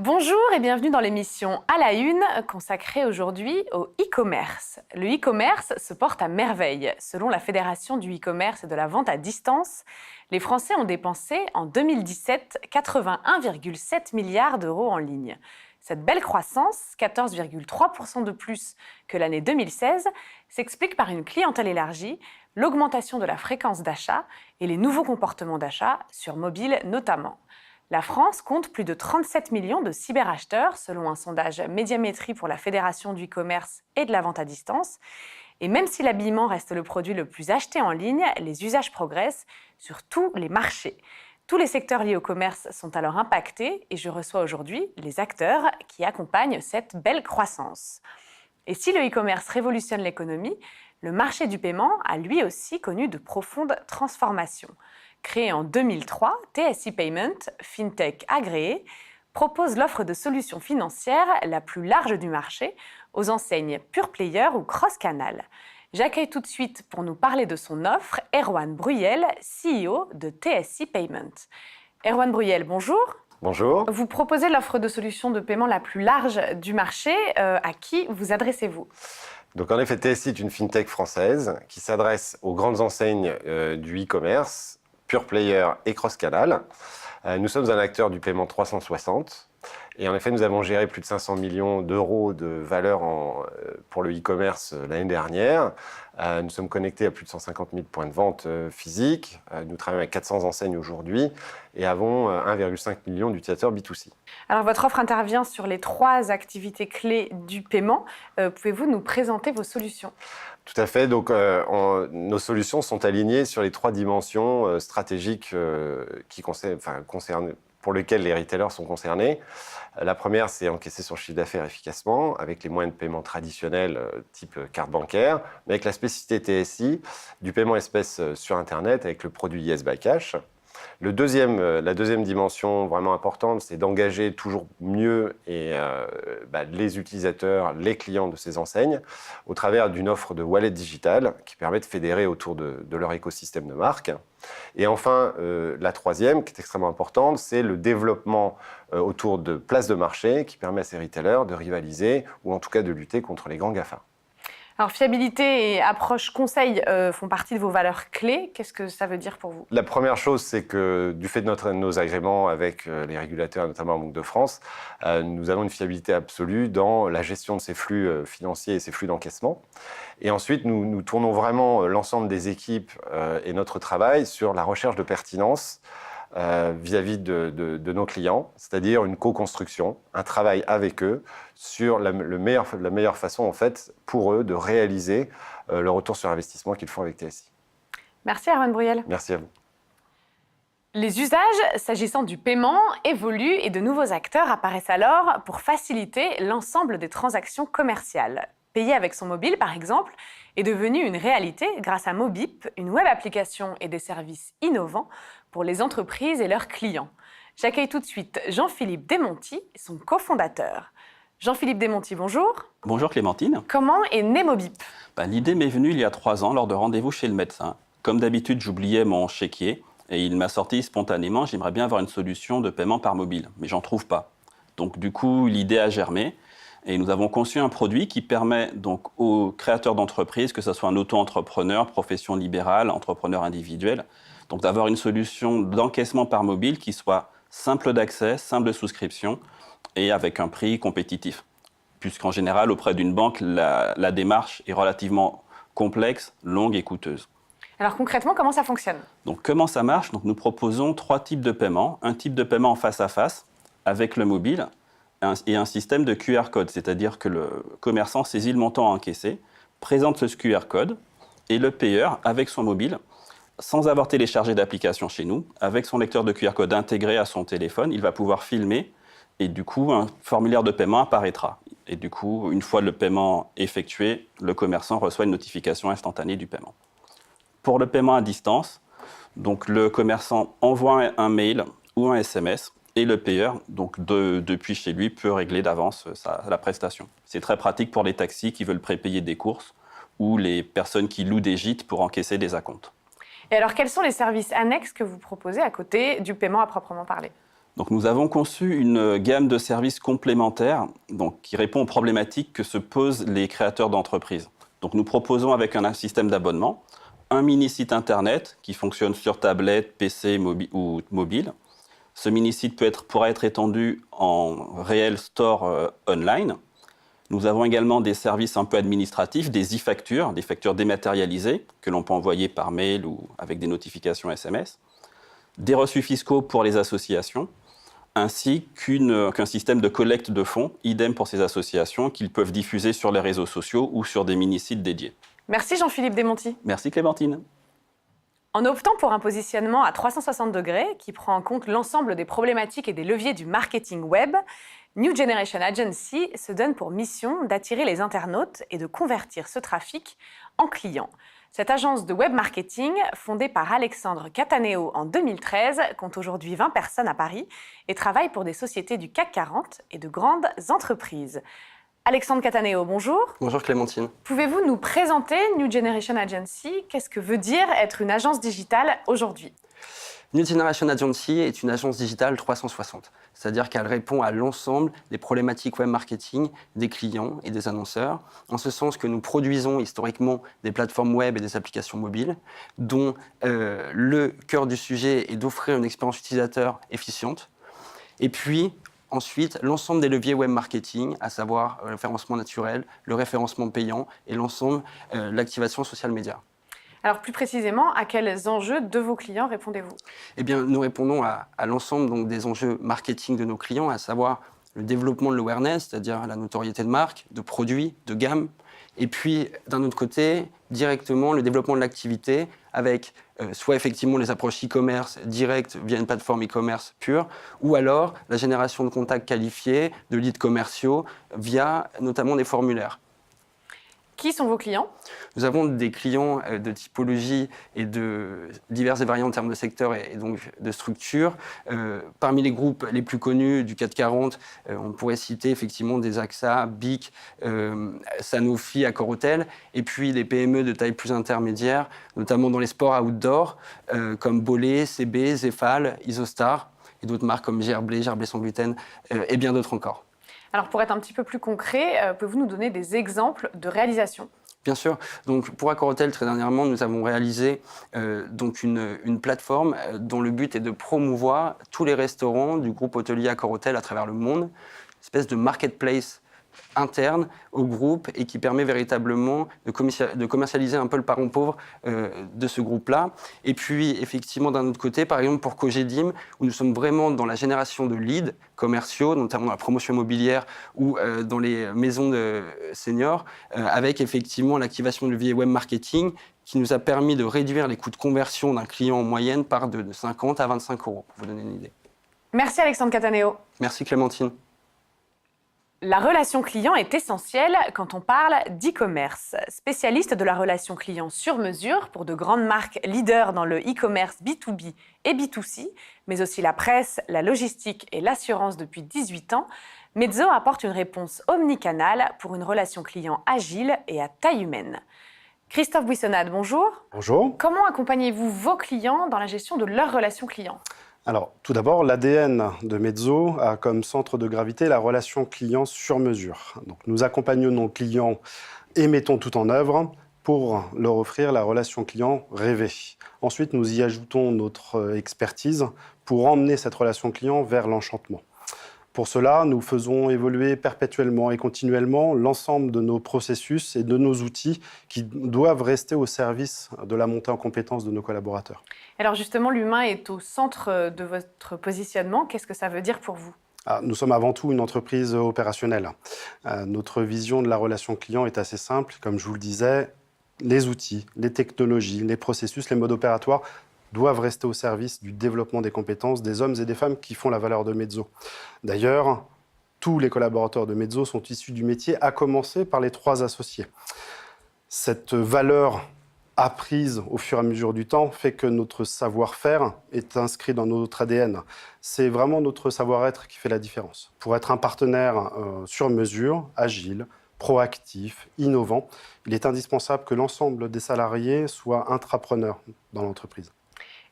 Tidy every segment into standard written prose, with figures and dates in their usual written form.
Bonjour et bienvenue dans l'émission À la Une, consacrée aujourd'hui au e-commerce. Le e-commerce se porte à merveille. Selon la Fédération du e-commerce et de la vente à distance, les Français ont dépensé en 2017 81,7 milliards d'euros en ligne. Cette belle croissance, 14,3% de plus que l'année 2016, s'explique par une clientèle élargie, l'augmentation de la fréquence d'achat et les nouveaux comportements d'achat, sur mobile notamment. La France compte plus de 37 millions de cyberacheteurs, selon un sondage Médiamétrie pour la Fédération du e-commerce et de la vente à distance. Et même si l'habillement reste le produit le plus acheté en ligne, les usages progressent sur tous les marchés. Tous les secteurs liés au commerce sont alors impactés et je reçois aujourd'hui les acteurs qui accompagnent cette belle croissance. Et si le e-commerce révolutionne l'économie, le marché du paiement a lui aussi connu de profondes transformations. Créé en 2003, TSI Payment, fintech agréé, propose l'offre de solutions financières la plus large du marché aux enseignes Pure Player ou Cross Canal. J'accueille tout de suite pour nous parler de son offre Erwan Bruyel, CEO de TSI Payment. Erwan Bruyel, bonjour. Bonjour. Vous proposez l'offre de solutions de paiement la plus large du marché. À qui vous adressez-vous ? Donc en effet, TSI est une fintech française qui s'adresse aux grandes enseignes du e-commerce, Pure Player et Cross Canal. Nous sommes un acteur du paiement 360 et en effet, nous avons géré plus de 500 millions d'euros de valeur pour le e-commerce l'année dernière. Nous sommes connectés à plus de 150 000 points de vente physiques. Nous travaillons avec 400 enseignes aujourd'hui et avons 1,5 million d'utilisateurs B2C. Alors, votre offre intervient sur les 3 activités clés du paiement. Pouvez-vous nous présenter vos solutions ? Tout à fait. Donc, nos solutions sont alignées sur les 3 dimensions stratégiques pour lesquelles les retailers sont concernés. La première, c'est encaisser son chiffre d'affaires efficacement avec les moyens de paiement traditionnels type carte bancaire, mais avec la spécificité TSI du paiement espèce sur Internet avec le produit Yes by Cash. La deuxième dimension vraiment importante, c'est d'engager toujours mieux les utilisateurs, les clients de ces enseignes au travers d'une offre de wallet digital qui permet de fédérer autour de leur écosystème de marque. Et enfin, la troisième, qui est extrêmement importante, c'est le développement autour de places de marché qui permet à ces retailers de rivaliser ou en tout cas de lutter contre les grands GAFA. Alors, fiabilité et approche conseil font partie de vos valeurs clés. Qu'est-ce que ça veut dire pour vous ? La première chose, c'est que du fait de nos agréments avec les régulateurs, notamment en Banque de France, nous avons une fiabilité absolue dans la gestion de ces flux financiers et ces flux d'encaissement. Et ensuite, nous tournons vraiment l'ensemble des équipes et notre travail sur la recherche de pertinence vis-à-vis de nos clients, c'est-à-dire une co-construction, un travail avec eux sur la meilleure façon en fait pour eux de réaliser le retour sur investissement qu'ils font avec TSI. Merci Erwan Bruyel. Merci à vous. Les usages, s'agissant du paiement, évoluent et de nouveaux acteurs apparaissent alors pour faciliter l'ensemble des transactions commerciales. Payer avec son mobile, par exemple, est devenu une réalité grâce à Mobip, une web application et des services innovants pour les entreprises et leurs clients. J'accueille tout de suite Jean-Philippe Desmonty, son cofondateur. Jean-Philippe Desmonty, bonjour. Bonjour Clémentine. Comment est né Mobip ? L'idée m'est venue il y a 3 ans lors de rendez-vous chez le médecin. Comme d'habitude, j'oubliais mon chéquier et il m'a sorti spontanément « J'aimerais bien avoir une solution de paiement par mobile, mais j'en trouve pas ». Donc du coup, l'idée a germé. Et nous avons conçu un produit qui permet donc aux créateurs d'entreprises, que ce soit un auto-entrepreneur, profession libérale, entrepreneur individuel, donc d'avoir une solution d'encaissement par mobile qui soit simple d'accès, simple de souscription et avec un prix compétitif. Puisqu'en général, auprès d'une banque, la démarche est relativement complexe, longue et coûteuse. Alors concrètement, comment ça fonctionne ? Donc comment ça marche ? Donc, nous proposons 3 types de paiement. Un type de paiement en face à face avec le mobile, et un système de QR code, c'est-à-dire que le commerçant saisit le montant à encaisser, présente ce QR code, et le payeur, avec son mobile, sans avoir téléchargé d'application chez nous, avec son lecteur de QR code intégré à son téléphone, il va pouvoir filmer, et du coup, un formulaire de paiement apparaîtra. Et du coup, une fois le paiement effectué, le commerçant reçoit une notification instantanée du paiement. Pour le paiement à distance, donc le commerçant envoie un mail ou un SMS, et le payeur, donc depuis chez lui, peut régler d'avance la prestation. C'est très pratique pour les taxis qui veulent prépayer des courses ou les personnes qui louent des gîtes pour encaisser des acomptes. Et alors, quels sont les services annexes que vous proposez à côté du paiement à proprement parler ? Donc, nous avons conçu une gamme de services complémentaires qui répond aux problématiques que se posent les créateurs d'entreprises. Donc, nous proposons avec un système d'abonnement un mini-site internet qui fonctionne sur tablette, PC ou mobile. Ce mini-site pourra être étendu en réel store online. Nous avons également des services un peu administratifs, des e-factures, des factures dématérialisées que l'on peut envoyer par mail ou avec des notifications SMS, des reçus fiscaux pour les associations, ainsi qu'un système de collecte de fonds, idem pour ces associations, qu'ils peuvent diffuser sur les réseaux sociaux ou sur des mini-sites dédiés. Merci Jean-Philippe Desmontis. Merci Clémentine. En optant pour un positionnement à 360 degrés qui prend en compte l'ensemble des problématiques et des leviers du marketing web, New Generation Agency se donne pour mission d'attirer les internautes et de convertir ce trafic en clients. Cette agence de web marketing, fondée par Alexandre Cataneo en 2013, compte aujourd'hui 20 personnes à Paris et travaille pour des sociétés du CAC 40 et de grandes entreprises. Alexandre Cataneo, bonjour. Bonjour Clémentine. Pouvez-vous nous présenter New Generation Agency? Qu'est-ce que veut dire être une agence digitale aujourd'hui? New Generation Agency est une agence digitale 360, c'est-à-dire qu'elle répond à l'ensemble des problématiques web marketing des clients et des annonceurs, en ce sens que nous produisons historiquement des plateformes web et des applications mobiles, dont le cœur du sujet est d'offrir une expérience utilisateur efficiente, et puis ensuite l'ensemble des leviers web marketing, à savoir le référencement naturel, le référencement payant et l'ensemble l'activation social media. Alors plus précisément, à quels enjeux de vos clients répondez-vous? Eh bien, nous répondons à l'ensemble donc, des enjeux marketing de nos clients, à savoir le développement de l'awareness, c'est-à-dire la notoriété de marque, de produits, de gamme, et puis d'un autre côté, directement le développement de l'activité avec soit effectivement les approches e-commerce directes via une plateforme e-commerce pure, ou alors la génération de contacts qualifiés, de leads commerciaux via notamment des formulaires. Qui sont vos clients? Nous avons des clients de typologie et de diverses et variantes en termes de secteur et donc de structure. Parmi les groupes les plus connus du CAC 40, on pourrait citer effectivement des AXA, BIC, Sanofi, Accor-Hôtel, et puis des PME de taille plus intermédiaire, notamment dans les sports outdoor, comme Bollé, CB, Zefal, Isostar, et d'autres marques comme Gerblé, Gerblé sans gluten, et bien d'autres encore. Alors pour être un petit peu plus concret, pouvez-vous nous donner des exemples de réalisation? Bien sûr. Donc, pour Accor-Hôtel, très dernièrement, nous avons réalisé donc une plateforme dont le but est de promouvoir tous les restaurants du groupe hôtelier Accor-Hôtel à travers le monde, une espèce de marketplace interne au groupe et qui permet véritablement de commercialiser un peu le parent pauvre de ce groupe-là. Et puis, effectivement, d'un autre côté, par exemple, pour Cogedim, où nous sommes vraiment dans la génération de leads commerciaux, notamment dans la promotion immobilière ou dans les maisons de seniors, avec effectivement l'activation du levier web marketing qui nous a permis de réduire les coûts de conversion d'un client en moyenne par de 50 à 25 €, pour vous donner une idée. Merci Alexandre Cataneo. Merci Clémentine. La relation client est essentielle quand on parle d'e-commerce. Spécialiste de la relation client sur mesure pour de grandes marques leaders dans le e-commerce B2B et B2C, mais aussi la presse, la logistique et l'assurance depuis 18 ans, Mezzo apporte une réponse omnicanale pour une relation client agile et à taille humaine. Christophe Buissonnade, bonjour. Bonjour. Comment accompagnez-vous vos clients dans la gestion de leur relation client ? Alors, tout d'abord, l'ADN de Mezzo a comme centre de gravité la relation client sur mesure. Donc, nous accompagnons nos clients et mettons tout en œuvre pour leur offrir la relation client rêvée. Ensuite, nous y ajoutons notre expertise pour emmener cette relation client vers l'enchantement. Pour cela, nous faisons évoluer perpétuellement et continuellement l'ensemble de nos processus et de nos outils qui doivent rester au service de la montée en compétences de nos collaborateurs. Alors justement, l'humain est au centre de votre positionnement. Qu'est-ce que ça veut dire pour vous ? Nous sommes avant tout une entreprise opérationnelle. Notre vision de la relation client est assez simple. Comme je vous le disais, les outils, les technologies, les processus, les modes opératoires doivent rester au service du développement des compétences des hommes et des femmes qui font la valeur de Mezzo. D'ailleurs, tous les collaborateurs de Mezzo sont issus du métier, à commencer par les 3 associés. Cette valeur apprise au fur et à mesure du temps fait que notre savoir-faire est inscrit dans notre ADN. C'est vraiment notre savoir-être qui fait la différence. Pour être un partenaire sur mesure, agile, proactif, innovant, il est indispensable que l'ensemble des salariés soient intrapreneurs dans l'entreprise.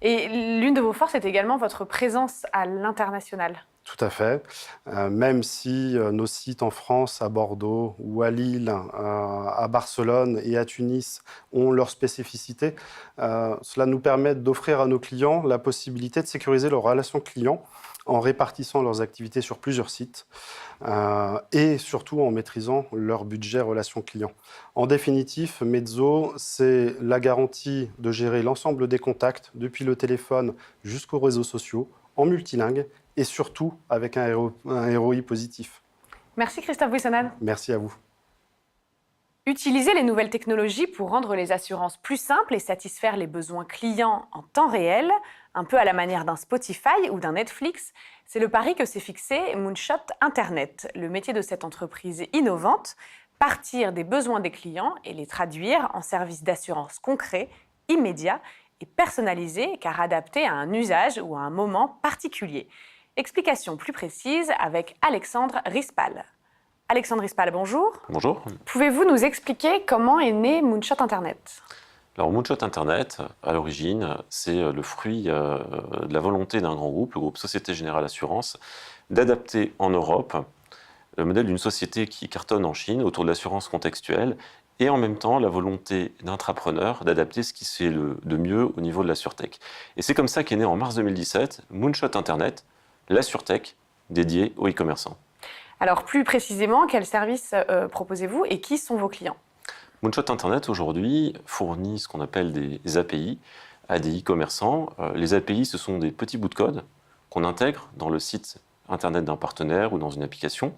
Et l'une de vos forces est également votre présence à l'international. Tout à fait. Même si nos sites en France, à Bordeaux ou à Lille, à Barcelone et à Tunis ont leurs spécificités, cela nous permet d'offrir à nos clients la possibilité de sécuriser leurs relations clients en répartissant leurs activités sur plusieurs sites et surtout en maîtrisant leur budget relations clients. En définitive, Mezzo, c'est la garantie de gérer l'ensemble des contacts, depuis le téléphone jusqu'aux réseaux sociaux, en multilingue et surtout avec un ROI positif. Merci Christophe Buissonnade. Merci à vous. Utiliser les nouvelles technologies pour rendre les assurances plus simples et satisfaire les besoins clients en temps réel, un peu à la manière d'un Spotify ou d'un Netflix, c'est le pari que s'est fixé Moonshot Internet. Le métier de cette entreprise innovante, partir des besoins des clients et les traduire en services d'assurance concrets, immédiats et personnalisés, car adaptés à un usage ou à un moment particulier. Explication plus précise avec Alexandre Rispal. Alexandre Rispal, bonjour. Bonjour. Pouvez-vous nous expliquer comment est né Moonshot Internet ? Alors Moonshot Internet, à l'origine, c'est le fruit de la volonté d'un grand groupe, le groupe Société Générale Assurance, d'adapter en Europe le modèle d'une société qui cartonne en Chine autour de l'assurance contextuelle et en même temps la volonté d'intrapreneurs d'adapter ce qui se fait de mieux au niveau de la SurTech. Et c'est comme ça qu'est né en mars 2017 Moonshot Internet, la SurTech dédiée aux e-commerçants. Alors plus précisément, quels services proposez-vous et qui sont vos clients ? Moonshot Internet aujourd'hui fournit ce qu'on appelle des API à des e-commerçants. Les API, ce sont des petits bouts de code qu'on intègre dans le site internet d'un partenaire ou dans une application.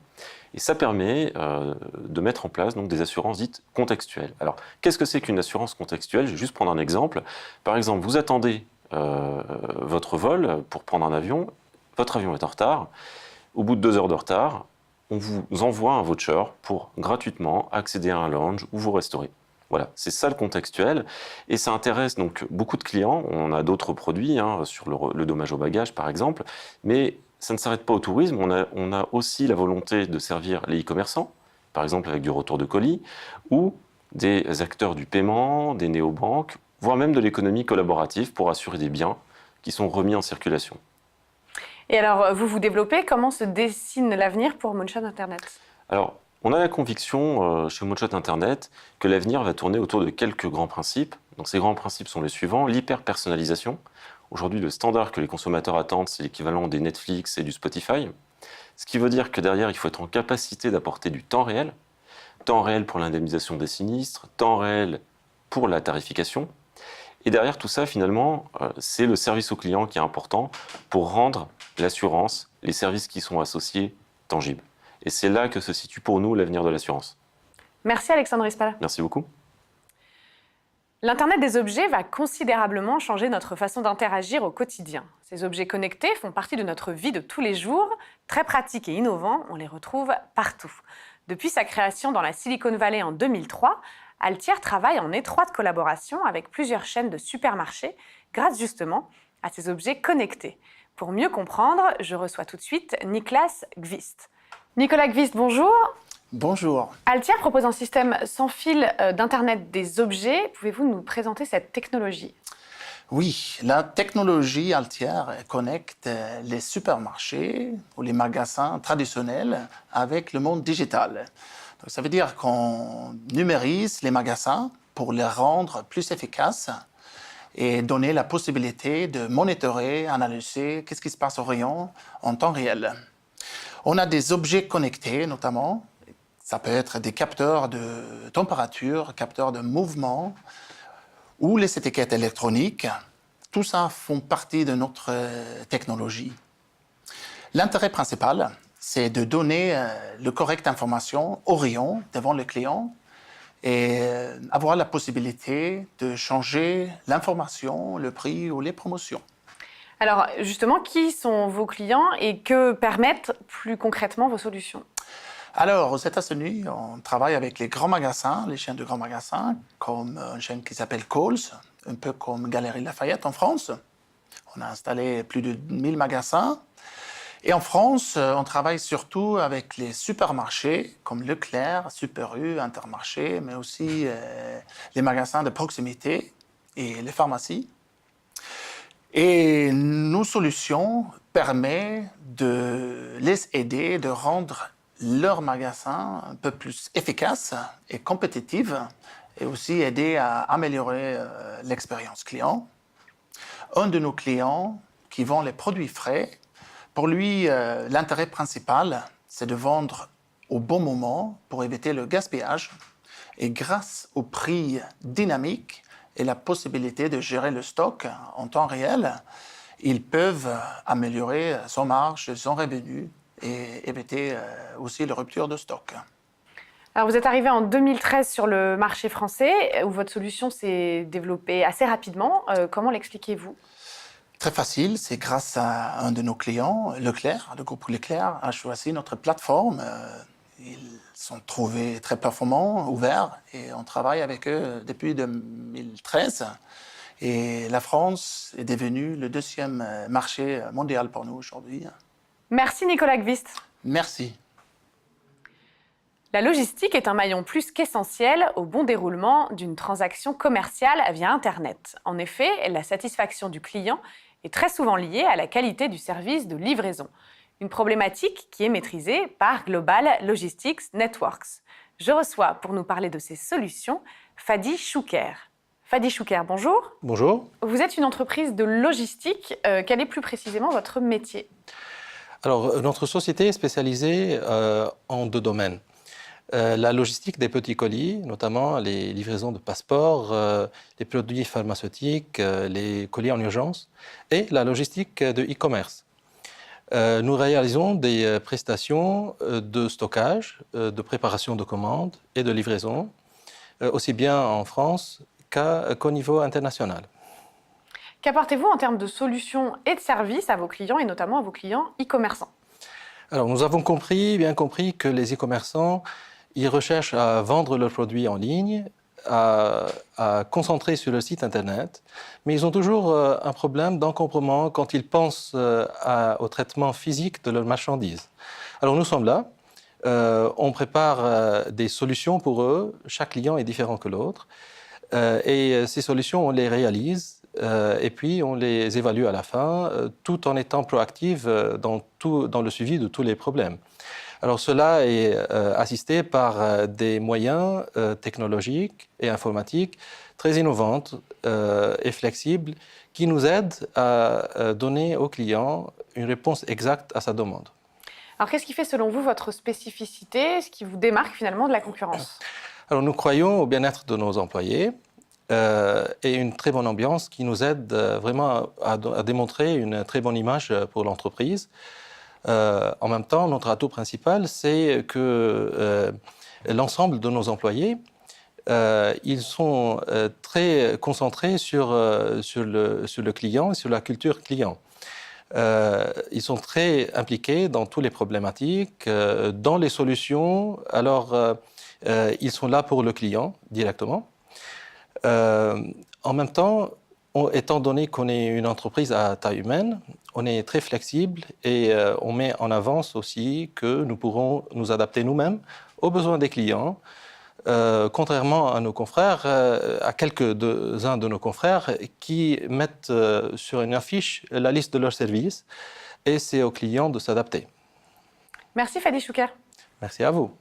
Et ça permet de mettre en place donc, des assurances dites contextuelles. Alors, qu'est-ce que c'est qu'une assurance contextuelle ? Je vais juste prendre un exemple. Par exemple, vous attendez votre vol pour prendre un avion. Votre avion est en retard. Au bout de 2 heures de retard, on vous envoie un voucher pour gratuitement accéder à un lounge ou vous restaurer. Voilà, c'est ça le contextuel. Et ça intéresse donc beaucoup de clients. On a d'autres produits, sur le dommage au bagage par exemple. Mais ça ne s'arrête pas au tourisme. On a aussi la volonté de servir les e-commerçants, par exemple avec du retour de colis, ou des acteurs du paiement, des néobanques, voire même de l'économie collaborative pour assurer des biens qui sont remis en circulation. Et alors, vous vous développez, comment se dessine l'avenir pour Moonshot Internet ? Alors, on a la conviction chez Moonshot Internet que l'avenir va tourner autour de quelques grands principes. Donc, ces grands principes sont les suivants. L'hyper-personnalisation. Aujourd'hui, le standard que les consommateurs attendent, c'est l'équivalent des Netflix et du Spotify. Ce qui veut dire que derrière, il faut être en capacité d'apporter du temps réel. Temps réel pour l'indemnisation des sinistres, temps réel pour la tarification. Et derrière tout ça, finalement, c'est le service au client qui est important pour rendre l'assurance, les services qui sont associés, tangibles. Et c'est là que se situe pour nous l'avenir de l'assurance. Merci Alexandre Rispal. Merci beaucoup. L'Internet des objets va considérablement changer notre façon d'interagir au quotidien. Ces objets connectés font partie de notre vie de tous les jours. Très pratiques et innovants, on les retrouve partout. Depuis sa création dans la Silicon Valley en 2003, Altier travaille en étroite collaboration avec plusieurs chaînes de supermarchés grâce justement à ces objets connectés. Pour mieux comprendre, je reçois tout de suite Niklas Gvist. Nicolas Gvist, bonjour. Bonjour. Altier propose un système sans fil d'Internet des objets. Pouvez-vous nous présenter cette technologie ? Oui, la technologie Altier connecte les supermarchés ou les magasins traditionnels avec le monde digital. Donc, ça veut dire qu'on numérise les magasins pour les rendre plus efficaces et donner la possibilité de monitorer, analyser qu'est-ce qui se passe au rayon en temps réel. On a des objets connectés notamment. Ça peut être des capteurs de température, capteurs de mouvement ou les étiquettes électroniques. Tout ça font partie de notre technologie. L'intérêt principal, c'est de donner la correcte information au rayon devant le client et avoir la possibilité de changer l'information, le prix ou les promotions. Alors justement, qui sont vos clients et que permettent plus concrètement vos solutions ? Alors, aux États-Unis, on travaille avec les grands magasins, les chaînes de grands magasins, comme une chaîne qui s'appelle Kohl's, un peu comme Galeries Lafayette en France. On a installé plus de 1000 magasins. Et en France, on travaille surtout avec les supermarchés comme Leclerc, Super U, Intermarché, mais aussi les magasins de proximité et les pharmacies. Et nos solutions permettent de les aider, de rendre leur magasin un peu plus efficace et compétitif, et aussi aider à améliorer l'expérience client. Un de nos clients qui vend les produits frais, pour lui, l'intérêt principal, c'est de vendre au bon moment pour éviter le gaspillage. Et grâce au prix dynamique et la possibilité de gérer le stock en temps réel, ils peuvent améliorer son marge, son revenu et éviter aussi la rupture de stock. Alors, vous êtes arrivé en 2013 sur le marché français, où votre solution s'est développée assez rapidement. Comment l'expliquez-vous ? Très facile, c'est grâce à un de nos clients, Leclerc. Le groupe Leclerc a choisi notre plateforme. Ils sont trouvés très performants, ouverts, et on travaille avec eux depuis 2013. Et la France est devenue le deuxième marché mondial pour nous aujourd'hui. Merci Nicolas Gvist. Merci. La logistique est un maillon plus qu'essentiel au bon déroulement d'une transaction commerciale via Internet. En effet, la satisfaction du client est très souvent liée à la qualité du service de livraison. Une problématique qui est maîtrisée par Global Logistics Networks. Je reçois pour nous parler de ces solutions Fadi Chouker. Fadi Chouker, bonjour. Bonjour. Vous êtes une entreprise de logistique. Quel est plus précisément votre métier ? Alors, notre société est spécialisée en 2 domaines. La logistique des petits colis, notamment les livraisons de passeports, les produits pharmaceutiques, les colis en urgence, et la logistique de e-commerce. Nous réalisons des prestations de stockage, de préparation de commandes et de livraison, aussi bien en France qu'au niveau international. Qu'apportez-vous en termes de solutions et de services à vos clients, et notamment à vos clients e-commerçants ? Alors, nous avons bien compris que les e-commerçants, ils recherchent à vendre leurs produits en ligne, à concentrer sur le site Internet, mais ils ont toujours un problème d'encombrement quand ils pensent au traitement physique de leurs marchandises. Alors nous sommes là, on prépare des solutions pour eux, chaque client est différent que l'autre, et ces solutions, on les réalise, et puis on les évalue à la fin, tout en étant proactif dans le suivi de tous les problèmes. Alors cela est assisté par des moyens technologiques et informatiques très innovantes et flexibles qui nous aident à donner au client une réponse exacte à sa demande. Alors qu'est-ce qui fait selon vous votre spécificité, ce qui vous démarque finalement de la concurrence ? Alors nous croyons au bien-être de nos employés et une très bonne ambiance qui nous aide vraiment à démontrer une très bonne image pour l'entreprise. En même temps, notre atout principal, c'est que l'ensemble de nos employés, ils sont très concentrés sur le client et sur la culture client. Ils sont très impliqués dans toutes les problématiques, dans les solutions. Alors, ils sont là pour le client directement. En même temps, étant donné qu'on est une entreprise à taille humaine, on est très flexible et on met en avance aussi que nous pourrons nous adapter nous-mêmes aux besoins des clients, contrairement à nos confrères, à quelques-uns de nos confrères qui mettent sur une affiche la liste de leurs services et c'est aux clients de s'adapter. Merci Fadi Chouker. Merci à vous.